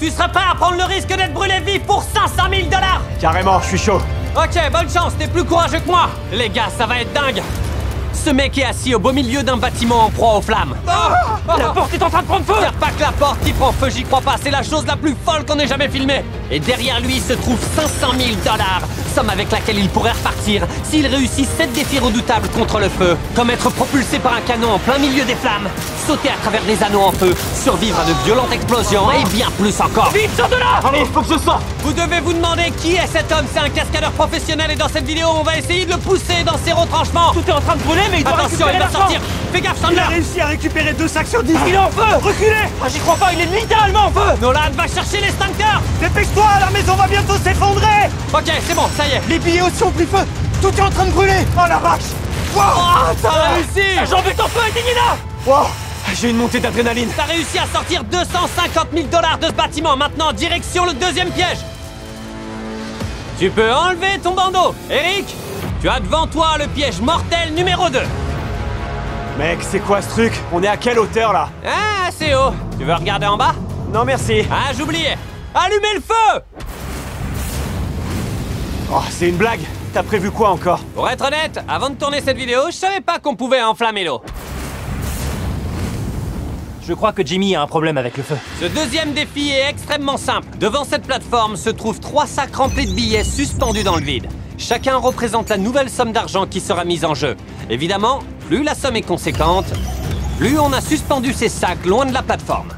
Tu serais prêt à prendre le risque d'être brûlé vif pour 500 000 $? Carrément, je suis chaud. Ok, bonne chance, t'es plus courageux que moi. Les gars, ça va être dingue. Ce mec est assis au beau milieu d'un bâtiment en proie aux flammes. La porte est en train de prendre feu. Faire pas que la porte qui prend feu, j'y crois pas. C'est la chose la plus folle qu'on ait jamais filmée. Et derrière lui se trouve 500 000 $, somme avec laquelle il pourrait repartir s'il réussit 7 défis redoutables contre le feu, comme être propulsé par un canon en plein milieu des flammes, sauter à travers des anneaux en feu, survivre à de violentes explosions et bien plus encore. Vite, sors de là. Allez, faut que je sorte. Vous devez vous demander qui est cet homme. C'est un cascadeur professionnel et dans cette vidéo, on va essayer de le pousser dans ses retranchements. Tout est en train de brûler, mais il doit Attention, il récupérer va l'argent. sortir. Fais gaffe, Il a Chandler. réussi à récupérer 2 sacs sur 10. Il est en feu. Reculez. Ah, j'y crois pas, il est littéralement en feu. Nolan va chercher les stankers. Dépêche-toi, la maison va bientôt s'effondrer. Ok, c'est bon, ça y est. Les billets aussi ont pris feu. Tout est en train de brûler. Oh la vache. Wow. Oh, t'as réussi. J'en vais ton feu, éteignez-la. Wow, j'ai une montée d'adrénaline. T'as réussi à sortir 250 000 $ de ce bâtiment. Maintenant, direction le deuxième piège. Tu peux enlever ton bandeau. Eric, tu as devant toi le piège mortel numéro 2. Mec, c'est quoi ce truc? On est à quelle hauteur là? Ah, c'est haut. Tu veux regarder en bas? Non merci. Ah, j'oubliais. Allumez le feu. Oh, c'est une blague. T'as prévu quoi encore? Pour être honnête, avant de tourner cette vidéo, je savais pas qu'on pouvait enflammer l'eau. Je crois que Jimmy a un problème avec le feu. Ce deuxième défi est extrêmement simple. Devant cette plateforme se trouvent 3 sacs remplis de billets suspendus dans le vide. Chacun représente la nouvelle somme d'argent qui sera mise en jeu. Évidemment, plus la somme est conséquente, plus on a suspendu ces sacs loin de la plateforme.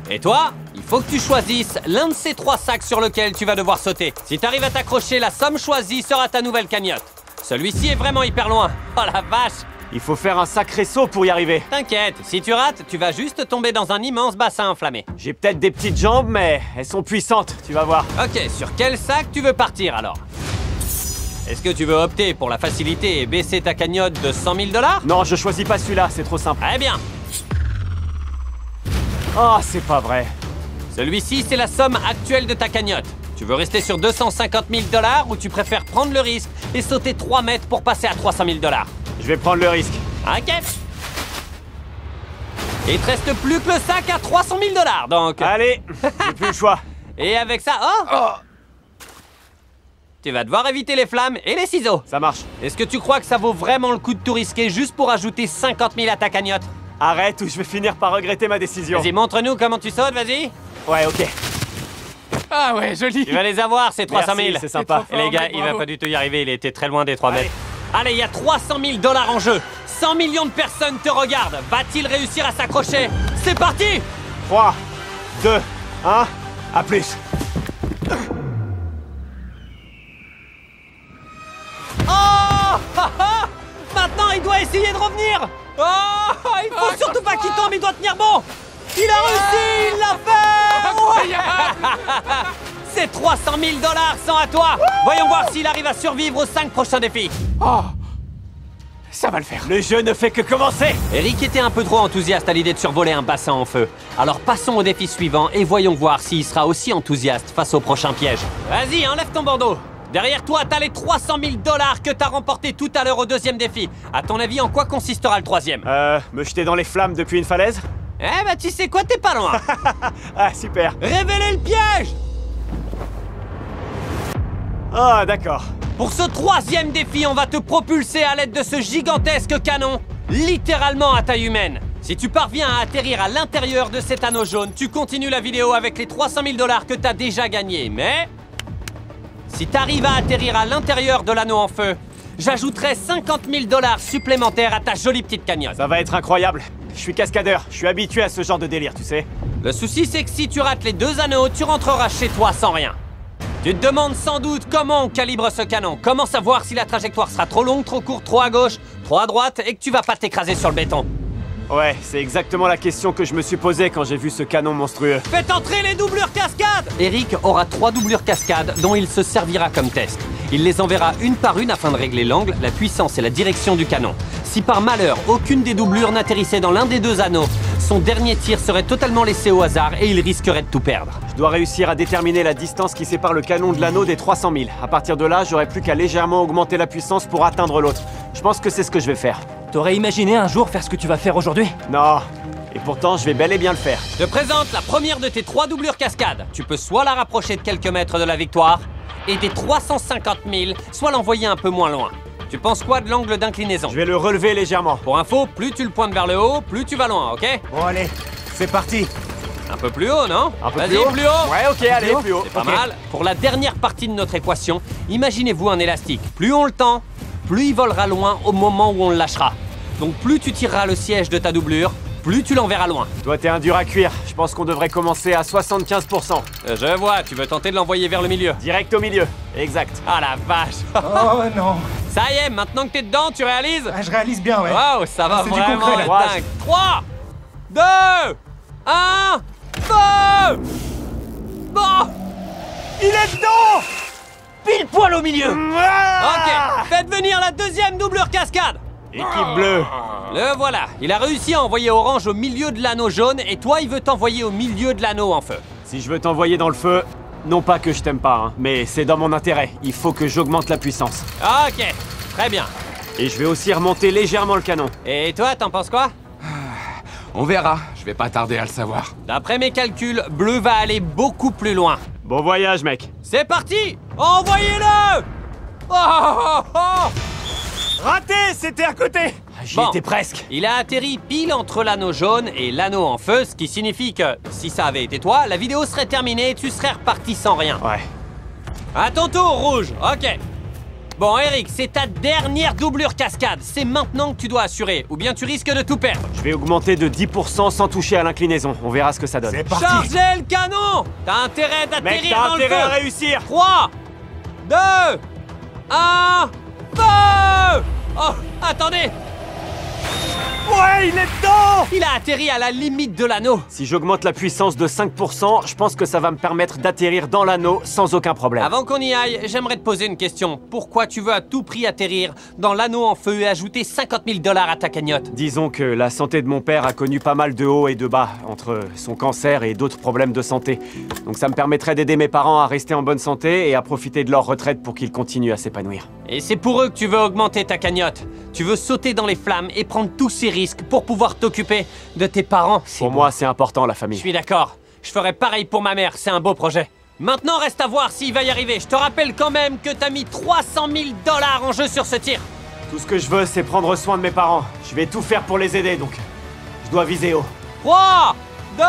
Et toi, il faut que tu choisisses l'un de ces 3 sacs sur lequel tu vas devoir sauter. Si tu arrives à t'accrocher, la somme choisie sera ta nouvelle cagnotte. Celui-ci est vraiment hyper loin. Oh la vache! Il faut faire un sacré saut pour y arriver. T'inquiète, si tu rates, tu vas juste tomber dans un immense bassin enflammé. J'ai peut-être des petites jambes, mais elles sont puissantes, tu vas voir. Ok, sur quel sac tu veux partir alors? Est-ce que tu veux opter pour la facilité et baisser ta cagnotte de 100 000 $? Non, je choisis pas celui-là, c'est trop simple. Très bien. Oh, c'est pas vrai. Celui-ci, c'est la somme actuelle de ta cagnotte. Tu veux rester sur 250 000 $ ou tu préfères prendre le risque et sauter 3 mètres pour passer à 300 000 $? Je vais prendre le risque. Ok. Il te reste plus que le sac à 300 000 $, donc... Allez, j'ai plus le choix. Et avec ça... Oh, tu vas devoir éviter les flammes et les ciseaux. Ça marche. Est-ce que tu crois que ça vaut vraiment le coup de tout risquer juste pour ajouter 50 000 à ta cagnotte? Arrête ou je vais finir par regretter ma décision. Vas-y, montre-nous comment tu sautes, vas-y. Ouais, ok. Ah ouais, joli. Tu vas les avoir, ces 300 000. Merci, c'est sympa. Et les gars, il va pas du tout y arriver, il était très loin des 3 mètres. Allez, il y a 300 000 $ en jeu. 100 millions de personnes te regardent. Va-t-il réussir à s'accrocher? C'est parti! 3, 2, 1, à plus. Oh! Maintenant, il doit essayer de revenir. Oh! Il faut surtout pas qu'il tombe, il doit tenir bon. Il a réussi, il l'a fait. Ouais. C'est 300 000 $ sont à toi. Voyons voir s'il arrive à survivre aux 5 prochains défis. Oh, ça va le faire. Le jeu ne fait que commencer. Eric était un peu trop enthousiaste à l'idée de survoler un bassin en feu. Alors passons au défi suivant et voyons voir s'il sera aussi enthousiaste face au prochain piège. Vas-y, enlève ton bandeau. Derrière toi, t'as les 300 000 $ que t'as remportés tout à l'heure au deuxième défi. À ton avis, en quoi consistera le troisième? Me jeter dans les flammes depuis une falaise? Eh bah tu sais quoi, t'es pas loin. Ah, super. Révélez le piège. Ah, d'accord. Pour ce troisième défi, on va te propulser à l'aide de ce gigantesque canon, littéralement à taille humaine. Si tu parviens à atterrir à l'intérieur de cet anneau jaune, tu continues la vidéo avec les 300 000 $ que t'as déjà gagnés. Mais si t'arrives à atterrir à l'intérieur de l'anneau en feu, j'ajouterai 50 000 $ supplémentaires à ta jolie petite cagnotte. Ça va être incroyable. Je suis cascadeur, je suis habitué à ce genre de délire, tu sais. Le souci, c'est que si tu rates les 2 anneaux, tu rentreras chez toi sans rien. Tu te demandes sans doute comment on calibre ce canon. Comment savoir si la trajectoire sera trop longue, trop courte, trop à gauche, trop à droite et que tu vas pas t'écraser sur le béton. Ouais, c'est exactement la question que je me suis posée quand j'ai vu ce canon monstrueux. Faites entrer les doublures cascades! Eric aura 3 doublures cascades dont il se servira comme test. Il les enverra une par une afin de régler l'angle, la puissance et la direction du canon. Si par malheur, aucune des doublures n'atterrissait dans l'un des 2 anneaux, son dernier tir serait totalement laissé au hasard et il risquerait de tout perdre. Je dois réussir à déterminer la distance qui sépare le canon de l'anneau des 300 000. À partir de là, j'aurai plus qu'à légèrement augmenter la puissance pour atteindre l'autre. Je pense que c'est ce que je vais faire. T'aurais imaginé un jour faire ce que tu vas faire aujourd'hui? Non. Et pourtant je vais bel et bien le faire. Je te présente la première de tes 3 doublures cascades. Tu peux soit la rapprocher de quelques mètres de la victoire, et des 350 000, soit l'envoyer un peu moins loin. Tu penses quoi de l'angle d'inclinaison? Je vais le relever légèrement. Pour info, plus tu le pointes vers le haut, plus tu vas loin, ok? Bon, allez, c'est parti. Un peu plus haut, non? Un peu Vas-y, plus haut? plus haut. Ouais, ok, allez, plus haut. C'est pas Ok. mal. Pour la dernière partie de notre équation, imaginez-vous un élastique. Plus on le tend, plus il volera loin au moment où on le lâchera. Donc plus tu tireras le siège de ta doublure, plus tu l'enverras loin. Toi, t'es un dur à cuire. Je pense qu'on devrait commencer à 75%. Je vois, tu veux tenter de l'envoyer vers le milieu. Direct au milieu. Exact. Ah la vache. Oh non. Ça y est, maintenant que t'es dedans, tu réalises? Ah, je réalise bien, ouais. Waouh, ça va C'est du vraiment concret, être là. dingue. 3, 2, 1, feu! Bon! Il est dedans. Pile poil au milieu. Ok, faites venir la deuxième doublure cascade. Équipe bleue. Le voilà, il a réussi à envoyer Orange au milieu de l'anneau jaune et toi, il veut t'envoyer au milieu de l'anneau en feu. Si je veux t'envoyer dans le feu, non pas que je t'aime pas, hein, mais c'est dans mon intérêt. Il faut que j'augmente la puissance. Ok, très bien. Et je vais aussi remonter légèrement le canon. Et toi, t'en penses quoi? On verra, je vais pas tarder à le savoir. D'après mes calculs, Bleu va aller beaucoup plus loin. Bon voyage, mec. C'est parti! Envoyez-le! Oh, oh, oh, oh. Raté, c'était à côté. J'y Bon. étais presque. Il a atterri pile entre l'anneau jaune et l'anneau en feu, ce qui signifie que, si ça avait été toi, la vidéo serait terminée et tu serais reparti sans rien. Ouais. À ton tour, Rouge. Ok. Bon, Eric, c'est ta dernière doublure cascade. C'est maintenant que tu dois assurer, ou bien tu risques de tout perdre. Je vais augmenter de 10% sans toucher à l'inclinaison. On verra ce que ça donne. C'est parti. Chargez le canon! T'as intérêt Mec, d'atterrir t'as dans le intérêt à feu. réussir. 3, 2, 1, feu! Oh, attendez! Ouais, il est dedans. Il a atterri à la limite de l'anneau. Si j'augmente la puissance de 5%, je pense que ça va me permettre d'atterrir dans l'anneau sans aucun problème. Avant qu'on y aille, j'aimerais te poser une question. Pourquoi tu veux à tout prix atterrir dans l'anneau en feu et ajouter 50 000 $ à ta cagnotte? Disons que la santé de mon père a connu pas mal de hauts et de bas, entre son cancer et d'autres problèmes de santé. Donc ça me permettrait d'aider mes parents à rester en bonne santé et à profiter de leur retraite pour qu'ils continuent à s'épanouir. Et c'est pour eux que tu veux augmenter ta cagnotte. Tu veux sauter dans les flammes et prendre tous ces risques pour pouvoir t'occuper de tes parents. Pour moi, c'est important, la Je famille. suis d'accord. Je ferais pareil pour ma mère, c'est un beau projet. Maintenant, reste à voir s'il va y arriver. Je te rappelle quand même que t'as mis 300 000 $ en jeu sur ce tir. Tout ce que je veux, c'est prendre soin de mes parents. Je vais tout faire pour les aider, donc je dois viser haut. 3, 2,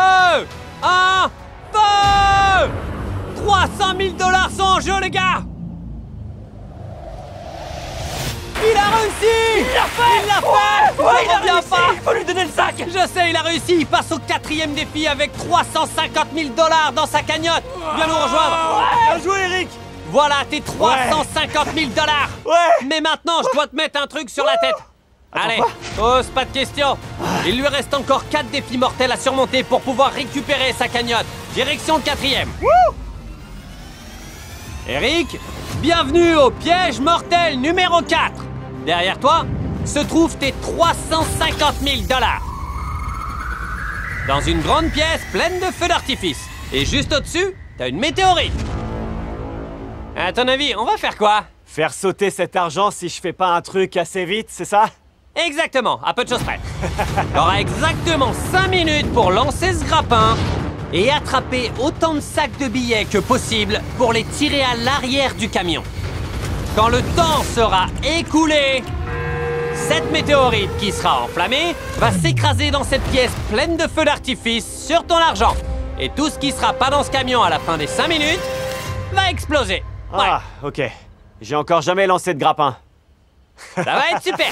1, feu! 300 000 $ sont en jeu, les gars! Il a réussi! Il l'a fait! Il l'a fait! Ouais, il a reviens réussi. pas. Il faut lui donner le sac. Je sais, il a réussi! Il passe au 4e défi avec 350 000 $ dans sa cagnotte! Viens nous rejoindre! Bien joué, Eric. Voilà tes 350 000 $! Ouais. Mais maintenant, je dois te mettre un truc sur la tête! Allez, pose pas de questions! Il lui reste encore 4 défis mortels à surmonter pour pouvoir récupérer sa cagnotte. Direction le 4e. Eric, bienvenue au piège mortel numéro 4. Derrière toi se trouvent tes 350 000 $. Dans une grande pièce pleine de feux d'artifice. Et juste au-dessus, t'as une météorite. À ton avis, on va faire quoi? Faire sauter cet argent si je fais pas un truc assez vite, c'est ça? Exactement, à peu de choses près. T'auras exactement 5 minutes pour lancer ce grappin et attraper autant de sacs de billets que possible pour les tirer à l'arrière du camion. Quand le temps sera écoulé, cette météorite qui sera enflammée va s'écraser dans cette pièce pleine de feux d'artifice sur ton argent. Et tout ce qui sera pas dans ce camion à la fin des 5 minutes va exploser. Ouais, Ah, ok. J'ai encore jamais lancé de grappin. ça va être super.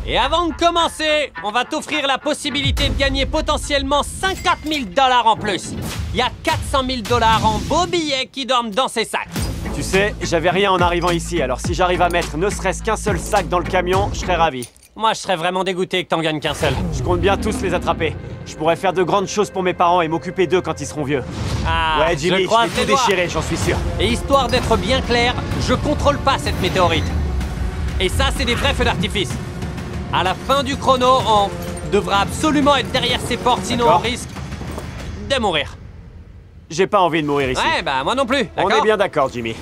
Et avant de commencer, on va t'offrir la possibilité de gagner potentiellement 50 000 $ en plus. Il y a 400 000 $ en beaux billets qui dorment dans ces sacs. Tu sais, j'avais rien en arrivant ici, alors si j'arrive à mettre ne serait-ce qu'un seul sac dans le camion, je serais ravi. Moi, je serais vraiment dégoûté que t'en gagnes qu'un seul. Je compte bien tous les attraper. Je pourrais faire de grandes choses pour mes parents et m'occuper d'eux quand ils seront vieux. Ah, Ouais, Jimmy, je je croise vais tout les doigts. déchirer, j'en suis sûr. Et histoire d'être bien clair, je contrôle pas cette météorite. Et ça, c'est des vrais feux d'artifice. À la fin du chrono, on devra absolument être derrière ces portes, sinon on D'accord. risque de mourir. J'ai pas envie de mourir ici. Ouais, bah moi non plus, On d'accord? est bien d'accord, Jimmy.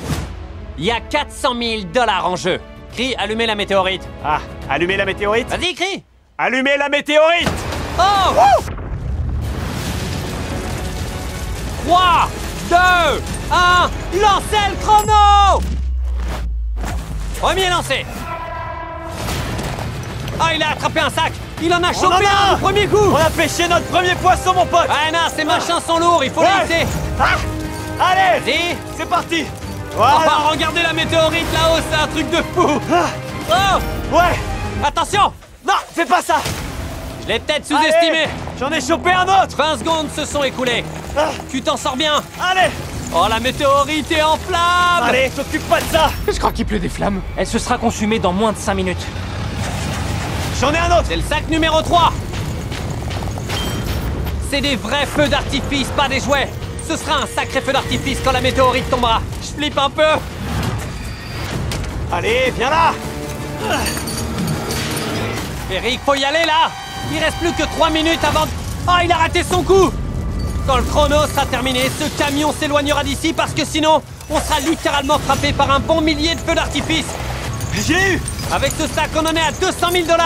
Il y a 400 000 $ en jeu. Crie, allumez la météorite. Ah, allumez la météorite? Vas-y, crie! Allumez la météorite! Oh! 3, 2, 1, lancez le chrono! Premier lancé. Ah, il a attrapé un sac. Il en a chopé un au premier coup. On a pêché notre premier poisson, mon pote. Ah non, ces machins sont lourds, il faut les hisser. Allez, Vas-y. c'est parti. Enfin, Voilà. regardez la météorite là-haut, c'est un truc de fou. Oh, Ouais. attention, Non, fais pas ça. je l'ai peut-être sous-estimé. Allez, j'en ai chopé un autre. 20 secondes se sont écoulées. Ah, Tu t'en sors bien. Allez. Oh, la météorite est en flammes. Allez, t'occupe pas de ça. Je crois qu'il pleut des flammes. Elle se sera consumée dans moins de 5 minutes. J'en ai un autre. C'est le sac numéro 3. C'est des vrais feux d'artifice, pas des jouets. Ce sera un sacré feu d'artifice quand la météorite tombera. Je flippe un peu. Allez, viens là. Eric, faut y aller là. Il reste plus que 3 minutes avant... Oh, il a raté son coup. Quand le chrono sera terminé, ce camion s'éloignera d'ici parce que sinon, on sera littéralement frappé par un bon millier de feux d'artifice. J'ai eu. Avec ce sac, on en est à 200 000 $.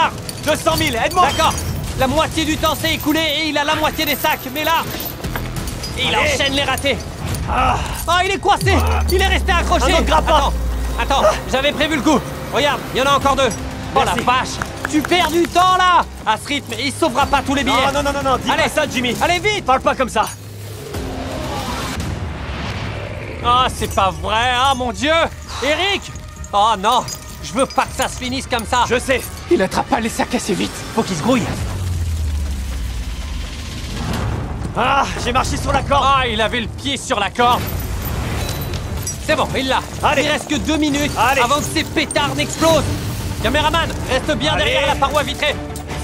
200 000, aide-moi. D'accord. La moitié du temps s'est écoulé et il a la moitié des sacs. Mais là, il Allez. enchaîne les ratés. Oh, il est coincé. Il est resté accroché. Un autre grappin. Attends, j'avais prévu le coup. Regarde, il y en a encore 2. Oh Merci. la vache. Tu perds du temps là. À ce rythme, il sauvera pas tous les billets. Non, dis Allez. pas ça, Jimmy. Allez vite. Parle pas comme ça. Ah, c'est pas vrai. Ah, mon Dieu. Eric. Oh non. Je veux pas que ça se finisse comme ça. Je sais. Il attrape pas les sacs assez vite. Faut qu'il se grouille. Ah, j'ai marché sur la corde. Ah, il avait le pied sur la corde. C'est bon, il l'a. Allez. Il reste que 2 minutes Allez. avant que ces pétards n'explosent. Caméraman, reste bien Allez. derrière la paroi vitrée.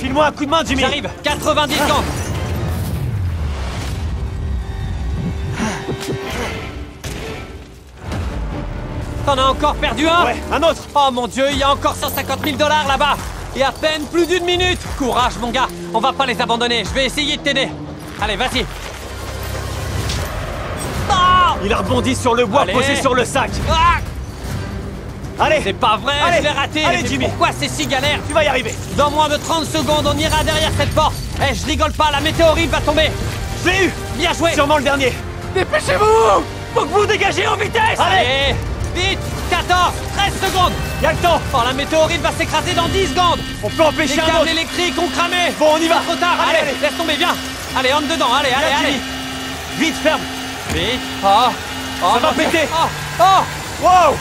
File-moi un coup de main, Jimmy. J'arrive. 90 secondes. T'en as encore perdu un? Ouais, un autre. Oh mon Dieu, il y a encore 150 000 $ là-bas. Et à peine plus d'1 minute. Courage, mon gars. On va pas les abandonner. Je vais essayer de t'aider. Allez, vas-y. Ah! Il a rebondi sur le bois Allez. posé sur le sac. Ah! Allez, C'est pas vrai, Allez. je l'ai raté. Allez, Mais Jimmy. pourquoi c'est si galère? tu vas y arriver. Dans moins de 30 secondes, on ira derrière cette porte. Eh, je rigole pas, la météorite va tomber. Je l'ai eu. Bien joué. Sûrement le dernier. Dépêchez-vous! Faut que vous dégagez en vitesse. Allez, vite. 14, 13 secondes. Y a le temps. Oh, la météorite va s'écraser dans 10 secondes. On peut Les empêcher un câbles autre. électriques ont cramé. Bon, on y va. Trop tard. Allez, Allez, allez. laisse tomber, viens. Allez, entre dedans. Allez, Viens, allez, allez. Jimmy. Vite, ferme. Vite. Oh. Oh, Ça va mon Dieu. péter. Oh, oh, Wow.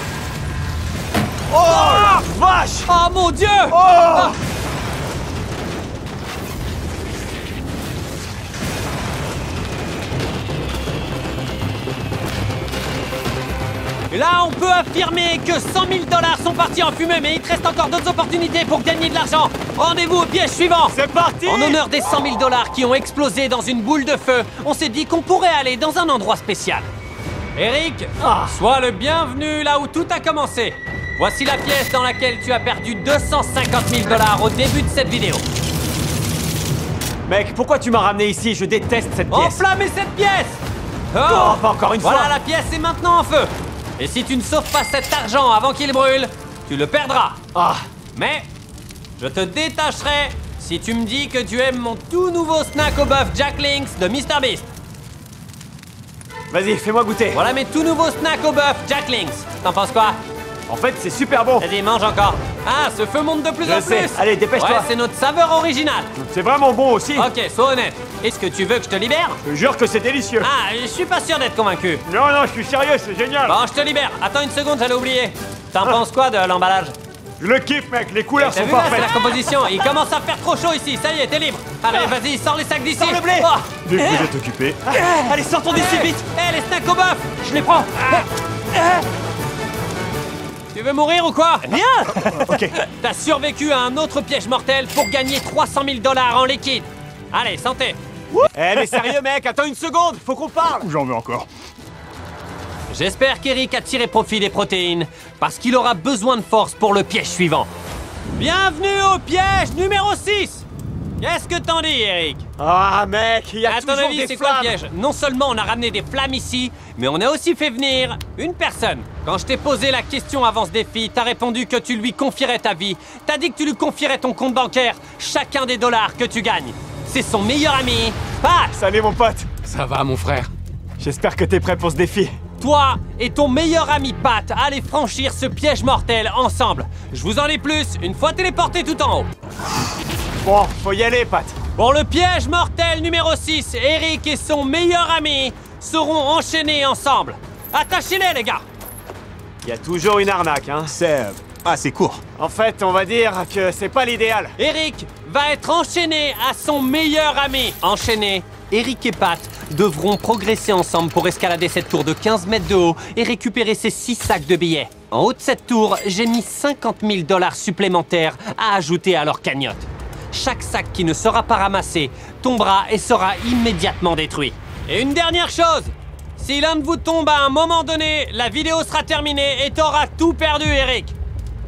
Oh la vache. oh, mon Dieu. Oh. Et là, on peut affirmer que 100 000 $ sont partis en fumée, mais il te reste encore d'autres opportunités pour gagner de l'argent. Rendez-vous au piège suivant. C'est parti. En honneur des 100 000 $ qui ont explosé dans une boule de feu, on s'est dit qu'on pourrait aller dans un endroit spécial. Eric, sois le bienvenu là où tout a commencé. Voici la pièce dans laquelle tu as perdu 250 000 $ au début de cette vidéo. Mec, pourquoi tu m'as ramené ici? Je déteste cette pièce. Enflammez cette pièce! Oh, pas encore une Voilà, fois. la pièce est maintenant en feu. Et si tu ne sauves pas cet argent avant qu'il brûle, tu le perdras. Ah, Mais je te détacherai si tu me dis que tu aimes mon tout nouveau snack au bœuf Jack Links de MrBeast. vas-y, fais-moi goûter. Voilà mes tout nouveaux snacks au bœuf Jack Links. T'en penses quoi? En fait, c'est super bon. Vas-y, mange encore. Ah, ce feu monte de plus Je en sais. plus. Allez, dépêche-toi. Ouais, c'est notre saveur originale. C'est vraiment bon aussi. Ok, sois honnête. Est-ce que tu veux que je te libère? Je te jure que c'est délicieux. Ah, je suis pas sûr d'être convaincu. Non, non, je suis sérieux, c'est génial. Bon, je te libère. Attends une seconde, j'allais oublier. T'en penses quoi de l'emballage? Je le kiffe, mec. Les couleurs T'as sont vu là, c'est parfaites. la composition. Il commence à faire trop chaud ici. Ça y est, t'es libre. Allez, vas-y, sors les sacs d'ici. Sors le blé. Oh. Dès que vous êtes occupé. Allez, sortons d'ici vite. Eh, les snacks au bœuf, je les prends. Tu veux mourir ou quoi? Viens. Ok. T'as survécu à un autre piège mortel pour gagner 300 000 $ en liquide. Allez, santé. Eh, mais sérieux, mec, attends une seconde. Faut qu'on parle. J'en veux encore. J'espère qu'Eric a tiré profit des protéines, parce qu'il aura besoin de force pour le piège suivant. Bienvenue au piège numéro 6. Qu'est-ce que t'en dis, Eric? Ah, mec, il y a À ton toujours avis, des c'est quoi le flammes. piège? Non seulement on a ramené des flammes ici, mais on a aussi fait venir une personne. Quand je t'ai posé la question avant ce défi, t'as répondu que tu lui confierais ta vie. T'as dit que tu lui confierais ton compte bancaire, chacun des dollars que tu gagnes. C'est son meilleur ami, Pat. Salut, mon pote. Ça va, mon frère? J'espère que t'es prêt pour ce défi. Toi et ton meilleur ami Pat allez franchir ce piège mortel ensemble. Je vous en dis plus une fois téléporté tout en haut. Bon, faut y aller, Pat. Pour le piège mortel numéro 6, Eric et son meilleur ami seront enchaînés ensemble. Attachez-les, les gars. Il y a toujours une arnaque, hein. C'est assez court. En fait, on va dire que c'est pas l'idéal. Eric va être enchaîné à son meilleur ami. Enchaînés, Eric et Pat devront progresser ensemble pour escalader cette tour de 15 mètres de haut et récupérer ces 6 sacs de billets. En haut de cette tour, j'ai mis 50 000 $ supplémentaires à ajouter à leur cagnotte. Chaque sac qui ne sera pas ramassé tombera et sera immédiatement détruit. Et une dernière chose, si l'un de vous tombe à un moment donné, la vidéo sera terminée et t'auras tout perdu, Eric.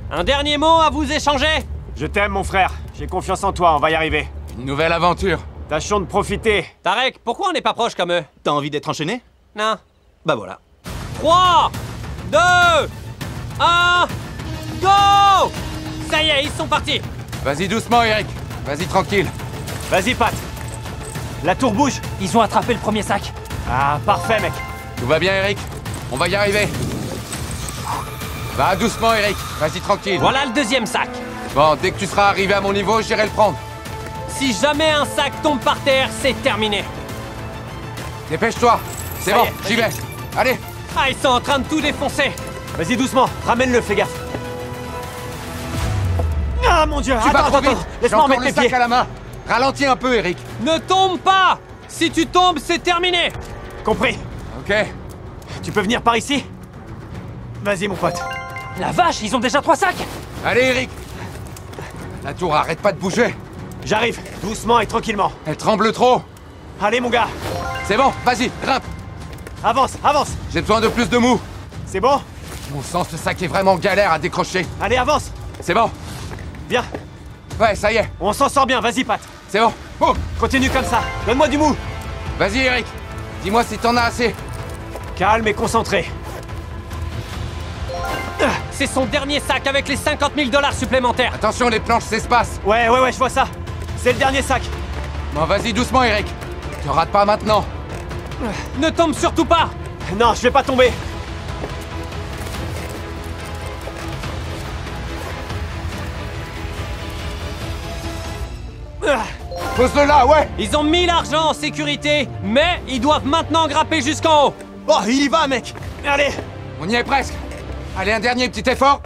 Un dernier mot à vous échanger? Je t'aime, mon frère. J'ai confiance en toi, on va y arriver. Une nouvelle aventure. Tâchons de profiter. Tarek, pourquoi on n'est pas proche comme eux? T'as envie d'être enchaîné? Non. Bah voilà. 3, 2, 1, go! Ça y est, ils sont partis. Vas-y doucement, Eric. Vas-y tranquille. Vas-y, Pat. La tour bouge. Ils ont attrapé le premier sac. Ah, parfait, mec. Tout va bien, Eric? On va y arriver. Va doucement, Eric. Vas-y tranquille. Voilà le deuxième sac. Bon, dès que tu seras arrivé à mon niveau, j'irai le prendre. Si jamais un sac tombe par terre, c'est terminé. Dépêche-toi. C'est Ça y bon, est, j'y vais. Allez. Ah, ils sont en train de tout défoncer. Vas-y, doucement. Ramène-le, fais gaffe. Ah, mon Dieu. Tu vas trop vite. J'ai Laisse-moi en encore mettre les les sacs pieds. à la main. Ralentis un peu, Eric. Ne tombe pas. Si tu tombes, c'est terminé. Compris. Ok. Tu peux venir par ici? Vas-y, mon pote. La vache, ils ont déjà 3 sacs. Allez, Eric. La tour arrête pas de bouger. J'arrive. Doucement et tranquillement. Elle tremble trop. Allez, mon gars. C'est bon, vas-y, grimpe. Avance, avance. J'ai besoin de plus de mou. C'est bon? Mon sang, ce sac est vraiment galère à décrocher. Allez, avance. C'est bon. Viens. Ouais, ça y est. On s'en sort bien. Vas-y, Pat. C'est bon. Oh, Continue comme ça. Donne-moi du mou. vas-y, Eric. Dis-moi si t'en as assez. Calme et concentré. C'est son dernier sac avec les 50 000 $ supplémentaires. Attention, les planches s'espacent. Ouais, je vois ça. C'est le dernier sac. Bon, vas-y doucement, Eric. Te rate pas maintenant. Ne tombe surtout pas. Non, je vais pas tomber. Pose-le là, ouais. Ils ont mis l'argent en sécurité, mais ils doivent maintenant grimper jusqu'en haut. Oh, il y va, mec. Allez. On y est presque. Allez, un dernier petit effort.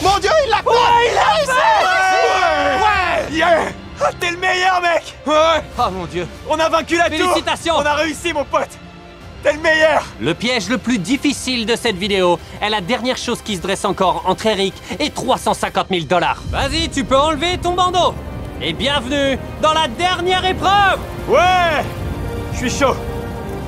Mon Dieu, il l'a fait. Il a fait. Ouais. Yeah. Ah, t'es le meilleur, mec. Ouais. Oh mon Dieu. On a vaincu la tour. Félicitations. On a réussi, mon pote. T'es le meilleur. Le piège le plus difficile de cette vidéo est la dernière chose qui se dresse encore entre Eric et 350 000 $. Vas-y, tu peux enlever ton bandeau. Et bienvenue dans la dernière épreuve. Ouais. Je suis chaud.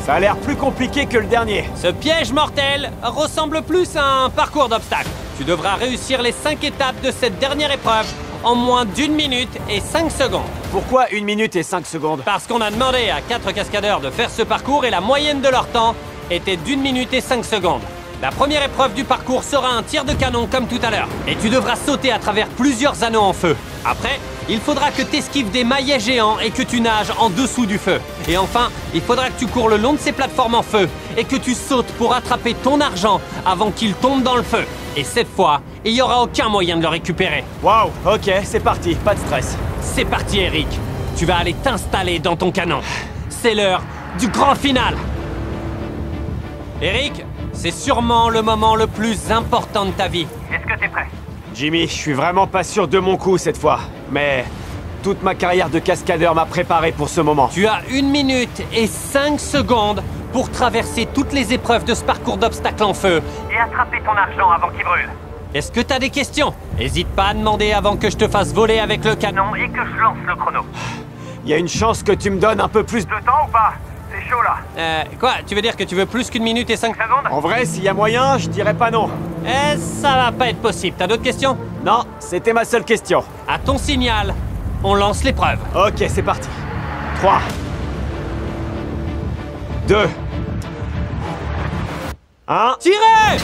Ça a l'air plus compliqué que le dernier. Ce piège mortel ressemble plus à un parcours d'obstacles. Tu devras réussir les 5 étapes de cette dernière épreuve en moins d'1 minute et 5 secondes. Pourquoi 1 minute et 5 secondes? Parce qu'on a demandé à 4 cascadeurs de faire ce parcours et la moyenne de leur temps était d'1 minute et 5 secondes. La première épreuve du parcours sera un tir de canon comme tout à l'heure. Et tu devras sauter à travers plusieurs anneaux en feu. Après, il faudra que tu esquives des maillets géants et que tu nages en dessous du feu. Et enfin, il faudra que tu cours le long de ces plateformes en feu et que tu sautes pour attraper ton argent avant qu'il tombe dans le feu. Et cette fois, il n'y aura aucun moyen de le récupérer. Waouh. Ok, c'est parti. Pas de stress. C'est parti, Eric. Tu vas aller t'installer dans ton canon. C'est l'heure du grand final. Eric, c'est sûrement le moment le plus important de ta vie. Est-ce que t'es prêt? Jimmy, je suis vraiment pas sûr de mon coup cette fois. Mais toute ma carrière de cascadeur m'a préparé pour ce moment. Tu as 1 minute et 5 secondes pour traverser toutes les épreuves de ce parcours d'obstacles en feu et attraper ton argent avant qu'il brûle. Est-ce que t'as des questions? N'hésite pas à demander avant que je te fasse voler avec le canon et que je lance le chrono. Il y a une chance que tu me donnes un peu plus de... De temps ou pas? C'est chaud là. Quoi? Tu veux dire que tu veux plus qu'1 minute et 5 secondes? En vrai, s'il y a moyen, je dirais pas non. Ça va pas être possible. T'as d'autres questions? Non, c'était ma seule question. À ton signal, on lance l'épreuve. Ok, c'est parti. 3 2 1 Tirez!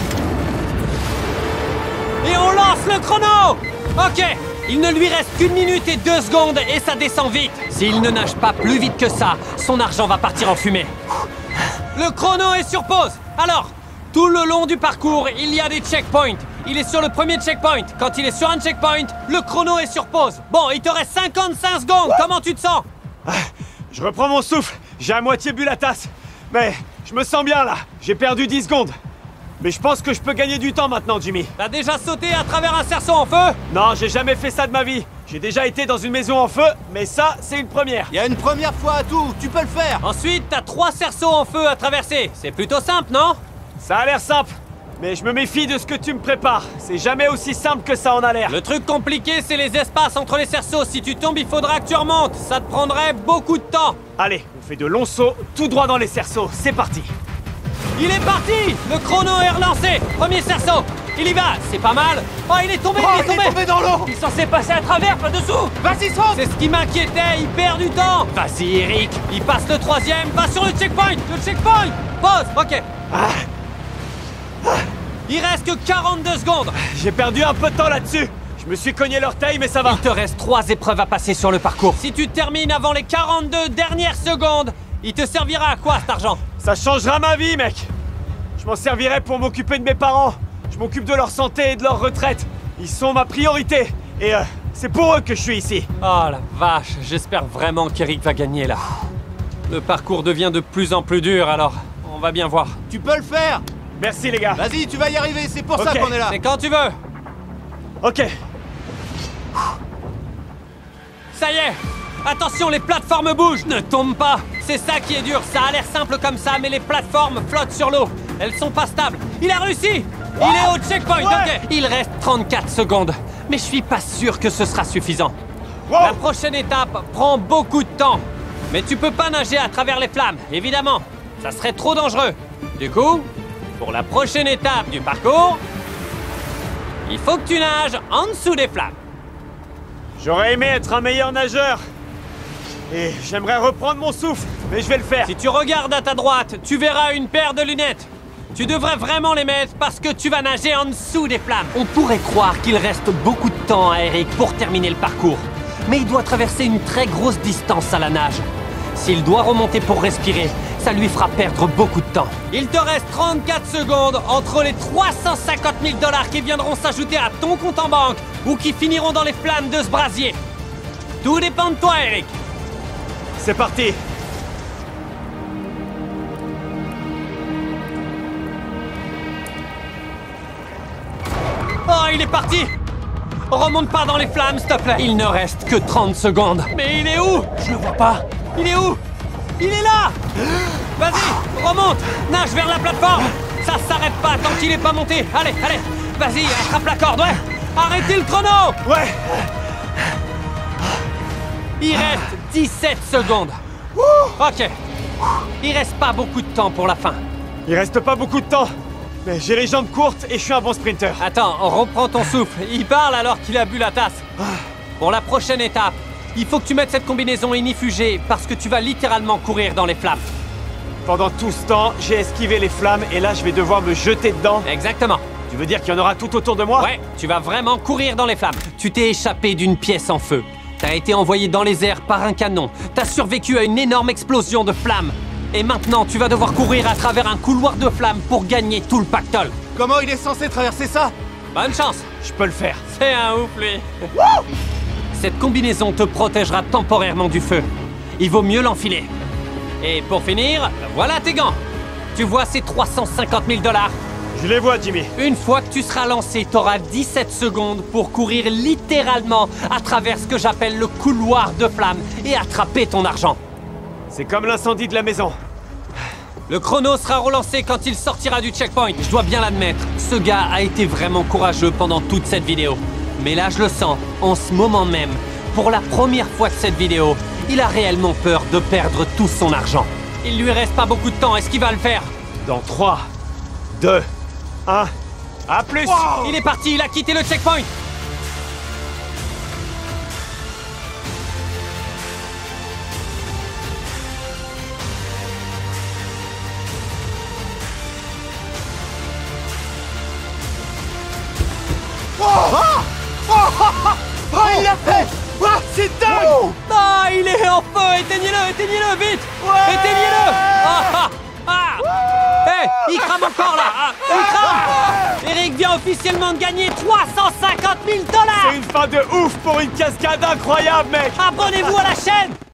Et on lance le chrono! Ok, Il ne lui reste qu'1 minute et 2 secondes et ça descend vite. S'il ne nage pas plus vite que ça, son argent va partir en fumée. Le chrono est sur pause. Alors, tout le long du parcours, il y a des checkpoints. Il est sur le premier checkpoint. Quand il est sur un checkpoint, le chrono est sur pause. Bon, il te reste 55 secondes. Comment tu te sens? Je reprends mon souffle. J'ai à moitié bu la tasse. Mais je me sens bien là. J'ai perdu 10 secondes. Mais je pense que je peux gagner du temps maintenant, Jimmy. T'as déjà sauté à travers un cerceau en feu? Non, j'ai jamais fait ça de ma vie. J'ai déjà été dans une maison en feu, mais ça, c'est une première. Il y a une première fois à tout, tu peux le faire. Ensuite, t'as 3 cerceaux en feu à traverser. C'est plutôt simple, non? Ça a l'air simple. Mais je me méfie de ce que tu me prépares. C'est jamais aussi simple que ça en a l'air. Le truc compliqué, c'est les espaces entre les cerceaux. Si tu tombes, il faudra que tu remontes. Ça te prendrait beaucoup de temps. Allez, on fait de longs sauts, tout droit dans les cerceaux. C'est parti. Il est parti! Le chrono est relancé. Premier cerceau. Il y va. C'est pas mal. Oh, il est tombé, Oh, il est tombé dans l'eau. Il est censé passer à travers, pas dessous. Vas-y, saute. C'est ce qui m'inquiétait. Il perd du temps. Vas-y, Eric. Il passe le 3e. Va sur le checkpoint. Le checkpoint. Pause. OK. Il reste que 42 secondes. J'ai perdu un peu de temps là-dessus. Je me suis cogné l'orteil, mais ça va. Il te reste 3 épreuves à passer sur le parcours. Si tu termines avant les 42 dernières secondes, il te servira à quoi cet argent? Ça changera ma vie, mec. Je m'en servirai pour m'occuper de mes parents. Je m'occupe de leur santé et de leur retraite. Ils sont ma priorité. Et c'est pour eux que je suis ici. Oh la vache, j'espère vraiment qu'Eric va gagner là. Le parcours devient de plus en plus dur, alors on va bien voir. Tu peux le faire. Merci, les gars. Vas-y, tu vas y arriver, c'est pour ça Ok. qu'on est là. C'est quand tu veux. Ok. Ça y est. Attention, les plateformes bougent. Ne tombe pas. C'est ça qui est dur. Ça a l'air simple comme ça, mais les plateformes flottent sur l'eau. Elles sont pas stables. Il a réussi. Il est au checkpoint, ok. Il reste 34 secondes. Mais je suis pas sûr que ce sera suffisant. Wow. La prochaine étape prend beaucoup de temps. Mais tu peux pas nager à travers les flammes, évidemment. Ça serait trop dangereux. Du coup, pour la prochaine étape du parcours, il faut que tu nages en dessous des flammes. J'aurais aimé être un meilleur nageur. Et j'aimerais reprendre mon souffle, mais je vais le faire. Si tu regardes à ta droite, tu verras une paire de lunettes. Tu devrais vraiment les mettre parce que tu vas nager en dessous des flammes. On pourrait croire qu'il reste beaucoup de temps à Eric pour terminer le parcours. Mais il doit traverser une très grosse distance à la nage. S'il doit remonter pour respirer, ça lui fera perdre beaucoup de temps. Il te reste 34 secondes entre les 350 000 $ qui viendront s'ajouter à ton compte en banque ou qui finiront dans les flammes de ce brasier. Tout dépend de toi, Eric. C'est parti. Oh, il est parti! Remonte pas dans les flammes, s'il te plaît! Il ne reste que 30 secondes. Mais il est où? Je le vois pas. Il est où? Il est là! Vas-y, remonte! Nage vers la plateforme! Ça s'arrête pas tant qu'il est pas monté! Allez, allez! Vas-y, attrape la corde, ouais! Arrêtez le chrono! Ouais. Il reste 17 secondes. Ok. Il reste pas beaucoup de temps pour la fin. Il reste pas beaucoup de temps. Mais j'ai les jambes courtes et je suis un bon sprinter. Attends, reprends ton souffle. Il parle alors qu'il a bu la tasse. Pour la prochaine étape, il faut que tu mettes cette combinaison inifugée parce que tu vas littéralement courir dans les flammes. Pendant tout ce temps, j'ai esquivé les flammes et là, je vais devoir me jeter dedans. Exactement. Tu veux dire qu'il y en aura tout autour de moi? Ouais, tu vas vraiment courir dans les flammes. Tu t'es échappé d'une pièce en feu. T'as été envoyé dans les airs par un canon. T'as survécu à une énorme explosion de flammes. Et maintenant, tu vas devoir courir à travers un couloir de flammes pour gagner tout le pactole. Comment il est censé traverser ça? Bonne chance. Je peux le faire. C'est un ouf, lui. Cette combinaison te protégera temporairement du feu. Il vaut mieux l'enfiler. Et pour finir, voilà tes gants. Tu vois ces 350 000 $? Je les vois, Jimmy. Une fois que tu seras lancé, t'auras 17 secondes pour courir littéralement à travers ce que j'appelle le couloir de flammes et attraper ton argent. C'est comme l'incendie de la maison. Le chrono sera relancé quand il sortira du checkpoint. Je dois bien l'admettre, ce gars a été vraiment courageux pendant toute cette vidéo. Mais là, je le sens, en ce moment même, pour la première fois de cette vidéo, il a réellement peur de perdre tout son argent. Il lui reste pas beaucoup de temps, est-ce qu'il va le faire? Dans 3, 2, 1, à plus! Il est parti, il a quitté le checkpoint. Oh, il Ah, il est en feu! Éteignez-le, éteignez-le, vite! Éteignez-le! Hé, il crame encore là! Il crame! Eric vient officiellement de gagner 350 000 $! C'est une fin de ouf pour une cascade incroyable, mec! Abonnez-vous à la chaîne!